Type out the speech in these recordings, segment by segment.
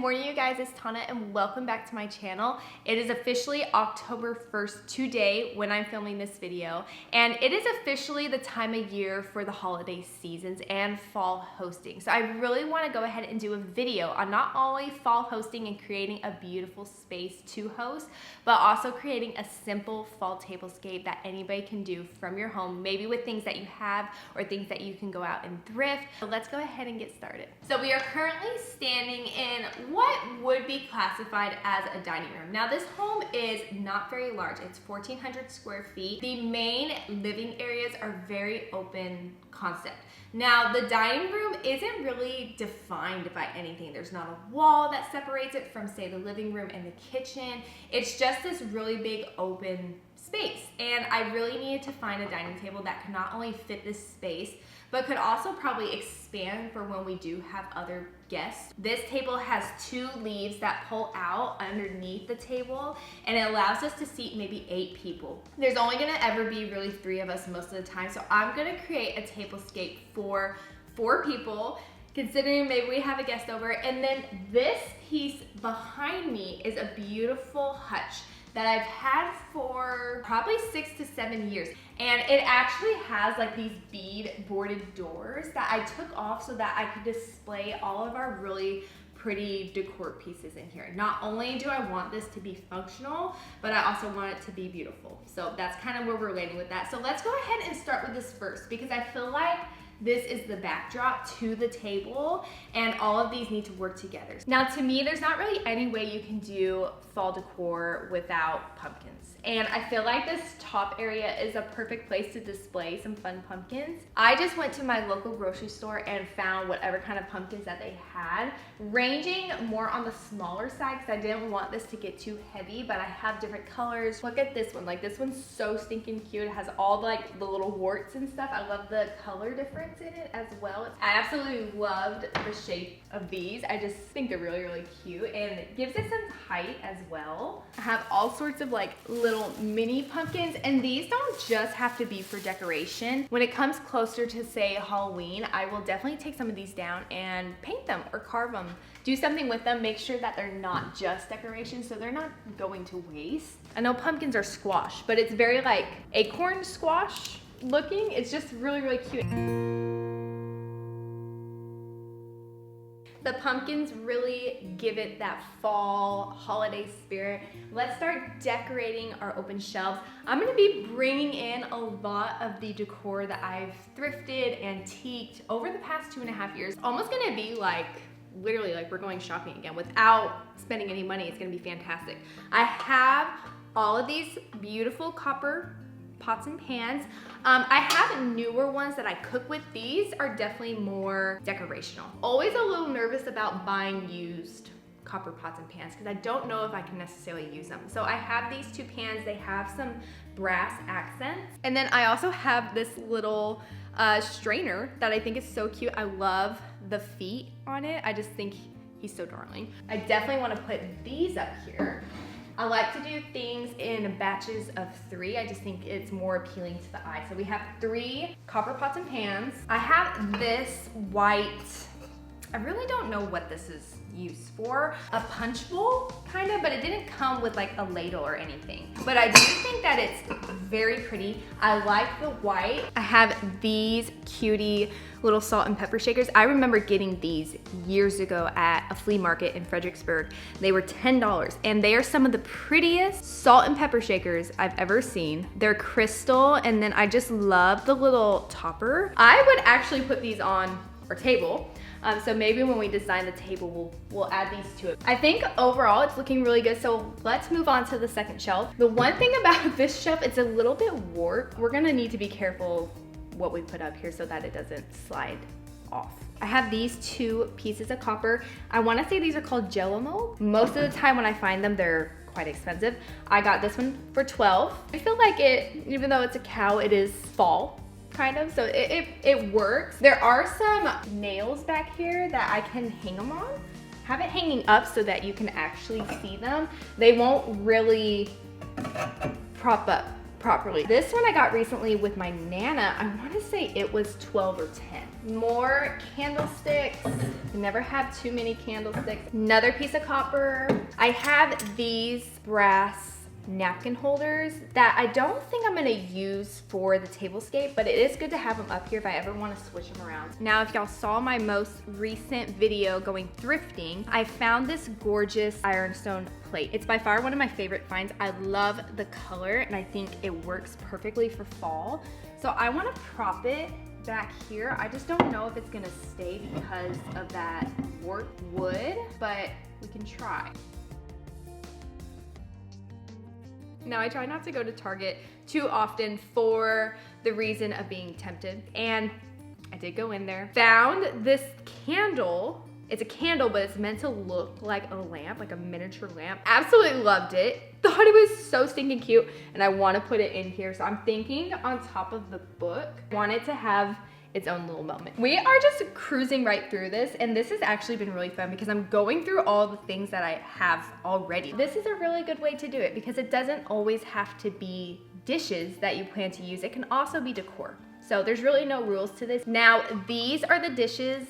morning, you guys. It's Tauna and welcome back to my channel. It is officially October 1st today when I'm filming this video, and it is officially the time of year for the holiday seasons and fall hosting. So I really want to go ahead and do a video on not only fall hosting and creating a beautiful space to host, but also creating a simple fall tablescape that anybody can do from your home, maybe with things that you have or things that you can go out and thrift. So let's go ahead and get started. So we are currently standing in what would be classified as a dining room. Now this home is not very large. It's 1,400 square feet. The main living areas are very open concept. Now the dining room isn't really defined by anything. There's not a wall that separates it from, say, the living room and the kitchen. It's just this really big open space. And I really needed to find a dining table that could not only fit this space, but could also probably expand for when we do have other guests. This table has two leaves that pull out underneath the table, and it allows us to seat maybe 8 people. There's only gonna ever be really 3 of us most of the time, so I'm gonna create a tablescape for 4 people, considering maybe we have a guest over. And then this piece behind me is a beautiful hutch that I've had for probably 6 to 7 years. And it actually has like these bead boarded doors that I took off so that I could display all of our really pretty decor pieces in here. Not only do I want this to be functional, but I also want it to be beautiful. So that's kind of where we're landing with that. So let's go ahead and start with this first, because I feel like this is the backdrop to the table, and all of these need to work together. Now, to me, there's not really any way you can do fall decor without pumpkins. And I feel like this top area is a perfect place to display some fun pumpkins. I just went to my local grocery store and found whatever kind of pumpkins that they had, ranging more on the smaller side because I didn't want this to get too heavy, but I have different colors. Look at this one. Like, this one's so stinking cute. It has all like the little warts and stuff. I love the color difference in it as well. I absolutely loved the shape of these. I just think they're really, really cute, and it gives it some height as well. I have all sorts of like little mini pumpkins, and these don't just have to be for decoration. When it comes closer to, say, Halloween, I will definitely take some of these down and paint them or carve them, do something with them, make sure that they're not just decoration so they're not going to waste. I know pumpkins are squash, but it's very like acorn squash looking. It's just really, really cute. The pumpkins really give it that fall holiday spirit. Let's start decorating our open shelves. I'm gonna be bringing in a lot of the decor that I've thrifted, antiqued over the past 2.5 years. Almost gonna be like, literally like we're going shopping again without spending any money. It's gonna be fantastic. I have all of these beautiful copper pots and pans. I have newer ones that I cook with. These are definitely more decorational. Always a little nervous about buying used copper pots and pans because I don't know if I can necessarily use them. So I have these 2 pans. They have some brass accents. And then I also have this little strainer that I think is so cute. I love the feet on it. I just think he's so darling. I definitely want to put these up here. I like to do things in batches of 3. I just think it's more appealing to the eye. So we have 3 copper pots and pans. I have this white, I really don't know what this is used for. A punch bowl, kind of, but it didn't come with like a ladle or anything. But I do think that it's very pretty. I like the white. I have these cutie little salt and pepper shakers. I remember getting these years ago at a flea market in Fredericksburg. They were $10, and they are some of the prettiest salt and pepper shakers I've ever seen. They're crystal, and then I just love the little topper. I would actually put these on our table. So maybe when we design the table, we'll add these to it. I think overall it's looking really good. So let's move on to the second shelf. The one thing about this shelf, it's a little bit warped. We're gonna need to be careful what we put up here so that it doesn't slide off. I have these 2 pieces of copper. I wanna say these are called Jello mold. Most of the time when I find them, they're quite expensive. I got this one for $12. I feel like it, even though it's a cow, it is fall. Kind of, so it works. There are some nails back here that I can hang them on. Have it hanging up so that you can actually see them. They won't really prop properly. This one I got recently with my Nana. I want to say it was 12 or 10. More candlesticks. Never have too many candlesticks. Another piece of copper. I have these brass napkin holders that I don't think I'm gonna use for the tablescape, but it is good to have them up here if I ever want to switch them around. Now, if y'all saw my most recent video going thrifting, I found this gorgeous ironstone plate. It's by far one of my favorite finds. I love the color and I think it works perfectly for fall. So I want to prop it back here. I just don't know if it's gonna stay because of that warped wood, but we can try. Now, I try not to go to Target too often for the reason of being tempted. And I did go in there, found this candle. It's a candle, but it's meant to look like a lamp, like a miniature lamp. Absolutely loved it. Thought it was so stinking cute, and I want to put it in here. So I'm thinking on top of the book. Want it to have its own little moment. We are just cruising right through this, and this has actually been really fun because I'm going through all the things that I have already. This is a really good way to do it because it doesn't always have to be dishes that you plan to use. It can also be decor. So there's really no rules to this. Now, these are the dishes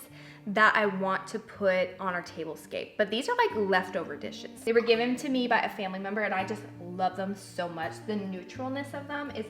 that I want to put on our tablescape, but these are like leftover dishes. They were given to me by a family member and I just love them so much. The neutralness of them is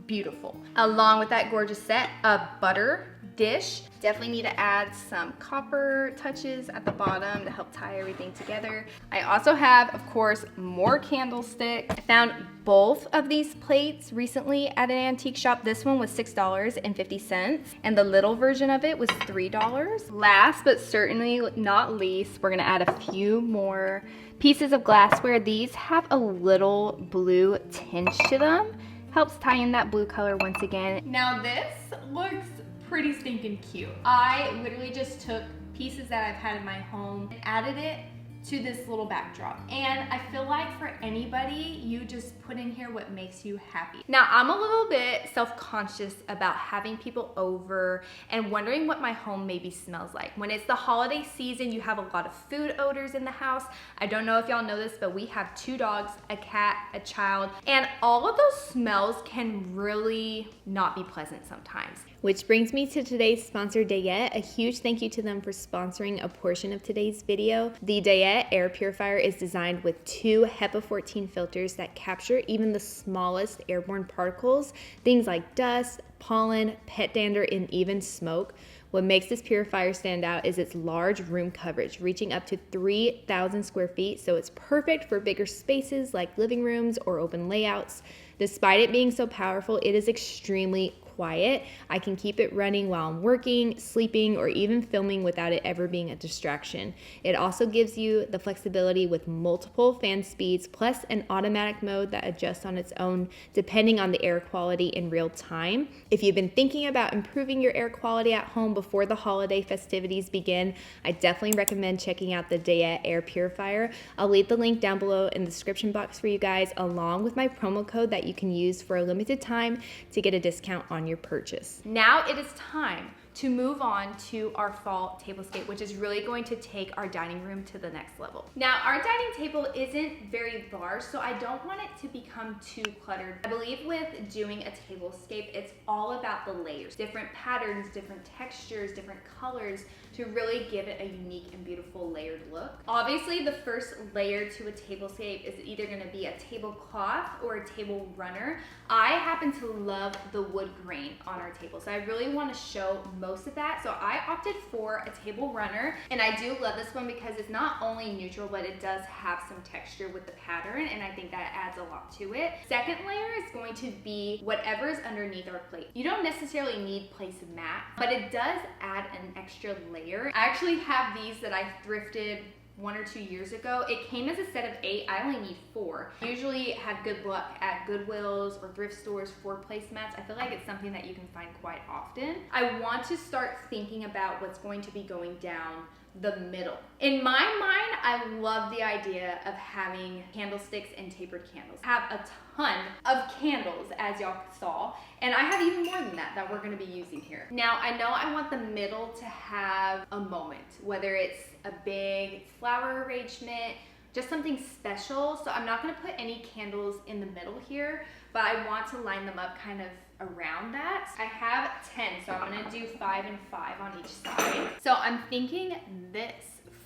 beautiful. Along with that gorgeous set of butter dish. Definitely need to add some copper touches at the bottom to help tie everything together. I also have, of course, more candlesticks. I found both of these plates recently at an antique shop. This one was $6.50 and the little version of it was $3. Last but certainly not least, we're gonna add a few more pieces of glassware. These have a little blue tinge to them. Helps tie in that blue color once again. Now this looks pretty stinking cute. I literally just took pieces that I've had in my home and added it to this little backdrop. And I feel like for anybody, you just put in here what makes you happy. Now, I'm a little bit self-conscious about having people over and wondering what my home maybe smells like. When it's the holiday season, you have a lot of food odors in the house. I don't know if y'all know this, but we have 2 dogs, a cat, a child, and all of those smells can really not be pleasant sometimes. Which brings me to today's sponsor, Dayette. A huge thank you to them for sponsoring a portion of today's video. The Dayette Air Purifier is designed with 2 HEPA 14 filters that capture even the smallest airborne particles, things like dust, pollen, pet dander, and even smoke. What makes this purifier stand out is its large room coverage, reaching up to 3,000 square feet, so it's perfect for bigger spaces like living rooms or open layouts. Despite it being so powerful, it is extremely quiet. I can keep it running while I'm working, sleeping, or even filming without it ever being a distraction. It also gives you the flexibility with multiple fan speeds, plus an automatic mode that adjusts on its own depending on the air quality in real time. If you've been thinking about improving your air quality at home before the holiday festivities begin, I definitely recommend checking out the Dayette Air Purifier. I'll leave the link down below in the description box for you guys, along with my promo code that you can use for a limited time to get a discount on your purchase. Now it is time to move on to our fall tablescape, which is really going to take our dining room to the next level. Now, our dining table isn't very large, so I don't want it to become too cluttered. I believe with doing a tablescape, it's all about the layers, different patterns, different textures, different colors to really give it a unique and beautiful layered look. Obviously, the first layer to a tablescape is either gonna be a tablecloth or a table runner. I happen to love the wood grain on our table, so I really wanna show most of that. So I opted for a table runner, and I do love this one because it's not only neutral, but it does have some texture with the pattern, and I think that adds a lot to it. Second layer is going to be whatever is underneath our plate. You don't necessarily need placemat, but it does add an extra layer. I actually have these that I thrifted 1 or 2 years ago. It came as a set of 8. I only need 4. I usually have good luck at Goodwills or thrift stores for placemats. I feel like it's something that you can find quite often. I want to start thinking about what's going to be going down the middle. In my mind, I love the idea of having candlesticks and tapered candles. I have a ton of candles, as y'all saw, and I have even more than that we're gonna be using here. Now, I know I want the middle to have a moment, whether it's a big flower arrangement, just something special. So I'm not gonna put any candles in the middle here, but I want to line them up kind of around that. I have 10, so I'm gonna do 5 and 5 on each side. So I'm thinking this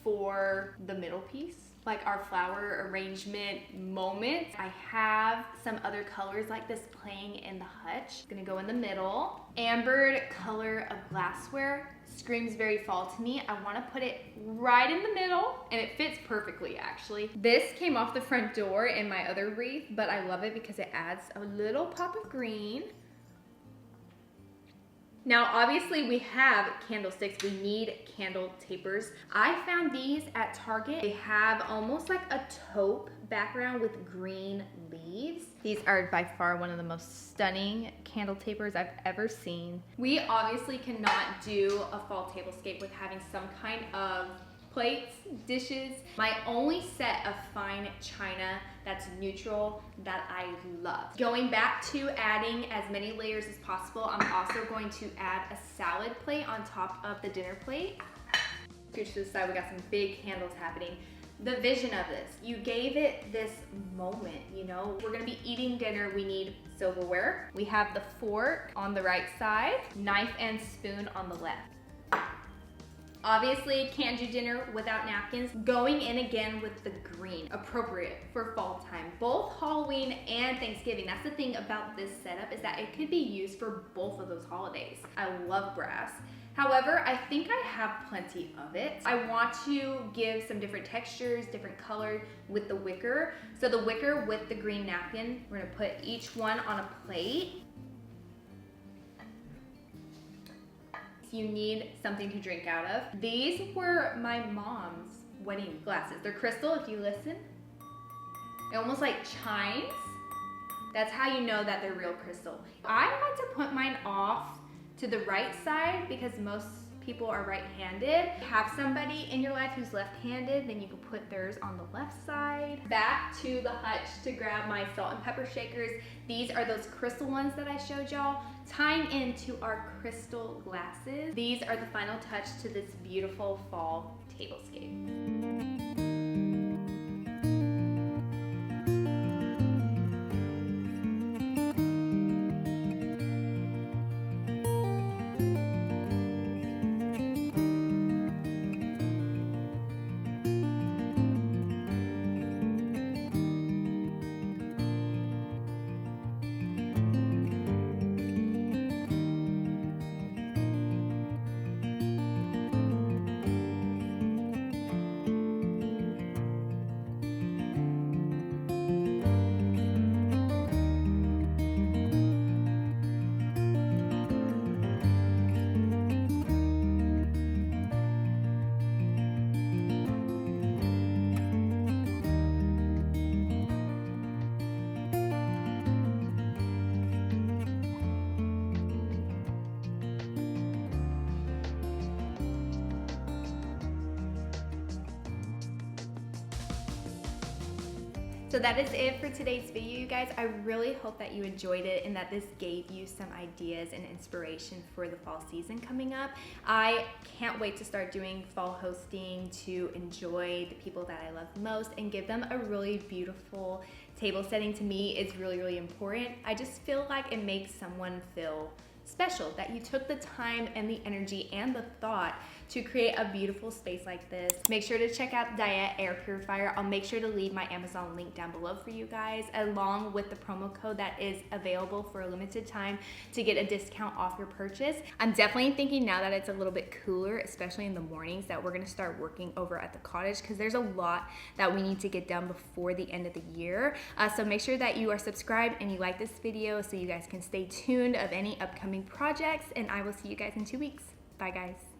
for the middle piece, like our flower arrangement moment. I have some other colors like this playing in the hutch. Gonna go in the middle. Ambered color of glassware screams very fall to me. I wanna put it right in the middle, and it fits perfectly actually. This came off the front door in my other wreath, but I love it because it adds a little pop of green. Now, obviously we have candlesticks, we need candle tapers. I found these at Target. They have almost like a taupe background with green leaves. These are by far one of the most stunning candle tapers I've ever seen. We obviously cannot do a fall tablescape with having some kind of plates, dishes. My only set of fine china that's neutral that I love. Going back to adding as many layers as possible, I'm also going to add a salad plate on top of the dinner plate. Scooch to the side, we got some big candles happening. The vision of this, you gave it this moment, you know? We're gonna be eating dinner, we need silverware. We have the fork on the right side, knife and spoon on the left. Obviously, can't do dinner without napkins. Going in again with the green, appropriate for fall time. Both Halloween and Thanksgiving. That's the thing about this setup, is that it could be used for both of those holidays. I love brass. However, I think I have plenty of it. I want to give some different textures, different colors with the wicker. So the wicker with the green napkin, we're gonna put each one on a plate. You need something to drink out of. These were my mom's wedding glasses. They're crystal, if you listen. It almost like chimes. That's how you know that they're real crystal. I like to put mine off to the right side because most people are right-handed. Have somebody in your life who's left-handed, then you can put theirs on the left side. Back to the hutch to grab my salt and pepper shakers. These are those crystal ones that I showed y'all, tying into our crystal glasses. These are the final touch to this beautiful fall tablescape. So that is it for today's video, you guys. I really hope that you enjoyed it and that this gave you some ideas and inspiration for the fall season coming up. I can't wait to start doing fall hosting to enjoy the people that I love most and give them a really beautiful table setting. To me is really, really important. I just feel like it makes someone feel special, that you took the time and the energy and the thought to create a beautiful space like this. Make sure to check out Dayette Air Purifier. I'll make sure to leave my Amazon link down below for you guys, along with the promo code that is available for a limited time to get a discount off your purchase. I'm definitely thinking now that it's a little bit cooler, especially in the mornings, that we're gonna start working over at the cottage because there's a lot that we need to get done before the end of the year. So make sure that you are subscribed and you like this video so you guys can stay tuned of any upcoming projects, and I will see you guys in 2 weeks. Bye guys.